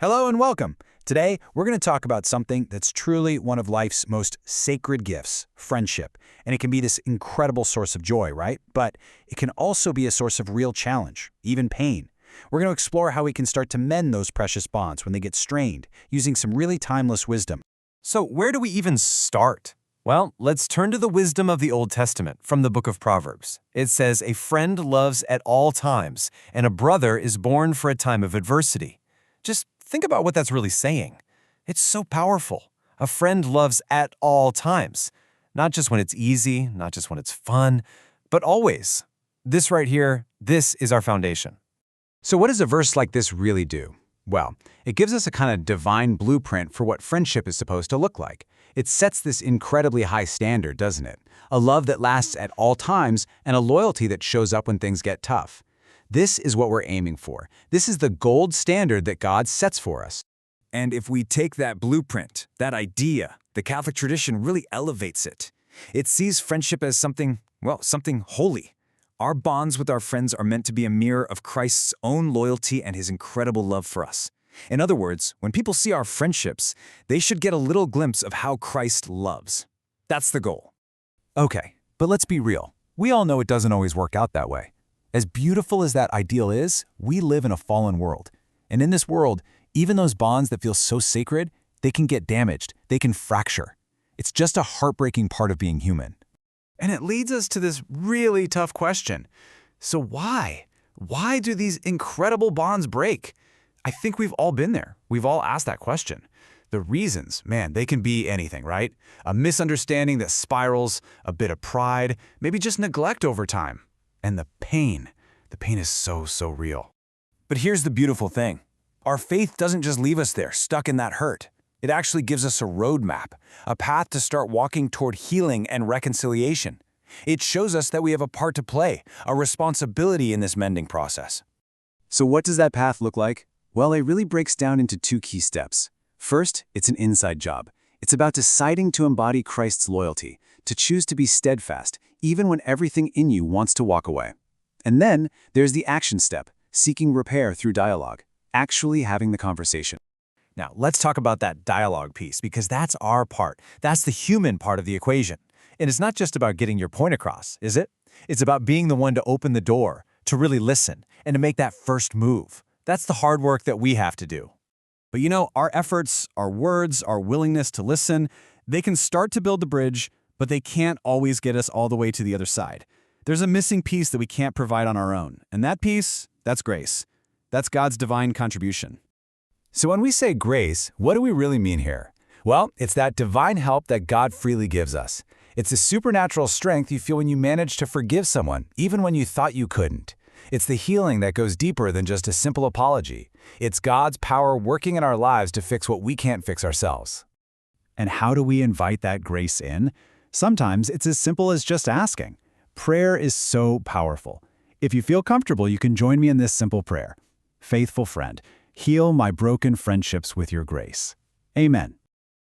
Hello and welcome. Today, we're going to talk about something that's truly one of life's most sacred gifts, friendship. And it can be this incredible source of joy, right? But it can also be a source of real challenge, even pain. We're going to explore how we can start to mend those precious bonds when they get strained, using some really timeless wisdom. So where do we even start? Well, let's turn to the wisdom of the Old Testament from the book of Proverbs. It says, "A friend loves at all times, and a brother is born for a time of adversity." Just think about what that's really saying. It's so powerful. A friend loves at all times. Not just when it's easy, not just when it's fun, but always. This right here, this is our foundation. So what does a verse like this really do? Well, it gives us a kind of divine blueprint for what friendship is supposed to look like. It sets this incredibly high standard, doesn't it? A love that lasts at all times and a loyalty that shows up when things get tough. This is what we're aiming for. This is the gold standard that God sets for us. And if we take that blueprint, that idea, the Catholic tradition really elevates it. It sees friendship as something holy. Our bonds with our friends are meant to be a mirror of Christ's own loyalty and his incredible love for us. In other words, when people see our friendships, they should get a little glimpse of how Christ loves. That's the goal. Okay, but let's be real. We all know it doesn't always work out that way. As beautiful as that ideal is, we live in a fallen world. And in this world, even those bonds that feel so sacred, they can get damaged, they can fracture. It's just a heartbreaking part of being human. And it leads us to this really tough question. So why? Why do these incredible bonds break? I think we've all been there. We've all asked that question. The reasons, man, they can be anything, right? A misunderstanding that spirals, a bit of pride, maybe just neglect over time. And the pain is so real. But here's the beautiful thing. Our faith doesn't just leave us there, stuck in that hurt. It actually gives us a roadmap, a path to start walking toward healing and reconciliation. It shows us that we have a part to play, a responsibility in this mending process. So what does that path look like? Well, it really breaks down into two key steps. First, it's an inside job. It's about deciding to embody Christ's loyalty, to choose to be steadfast, even when everything in you wants to walk away. And then there's the action step, seeking repair through dialogue, actually having the conversation. Now, let's talk about that dialogue piece, because that's our part. That's the human part of the equation. And it's not just about getting your point across, is it? It's about being the one to open the door, to really listen, and to make that first move. That's the hard work that we have to do. But you know, our efforts, our words, our willingness to listen, they can start to build the bridge, but they can't always get us all the way to the other side. There's a missing piece that we can't provide on our own. And that piece, that's grace. That's God's divine contribution. So when we say grace, what do we really mean here? Well, it's that divine help that God freely gives us. It's the supernatural strength you feel when you manage to forgive someone, even when you thought you couldn't. It's the healing that goes deeper than just a simple apology. It's God's power working in our lives to fix what we can't fix ourselves. And how do we invite that grace in? Sometimes it's as simple as just asking. Prayer is so powerful. If you feel comfortable, you can join me in this simple prayer. Faithful friend, heal my broken friendships with your grace. Amen.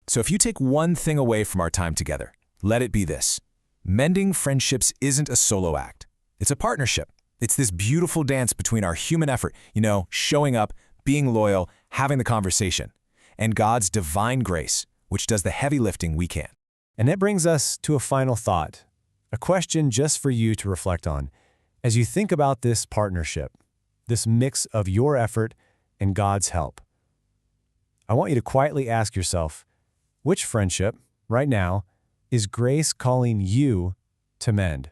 So if you take one thing away from our time together, let it be this. Mending friendships isn't a solo act. It's a partnership. It's this beautiful dance between our human effort, showing up, being loyal, having the conversation, and God's divine grace, which does the heavy lifting we can't. And that brings us to a final thought, a question just for you to reflect on. As you think about this partnership, this mix of your effort and God's help, I want you to quietly ask yourself, which friendship, right now, is grace calling you to mend?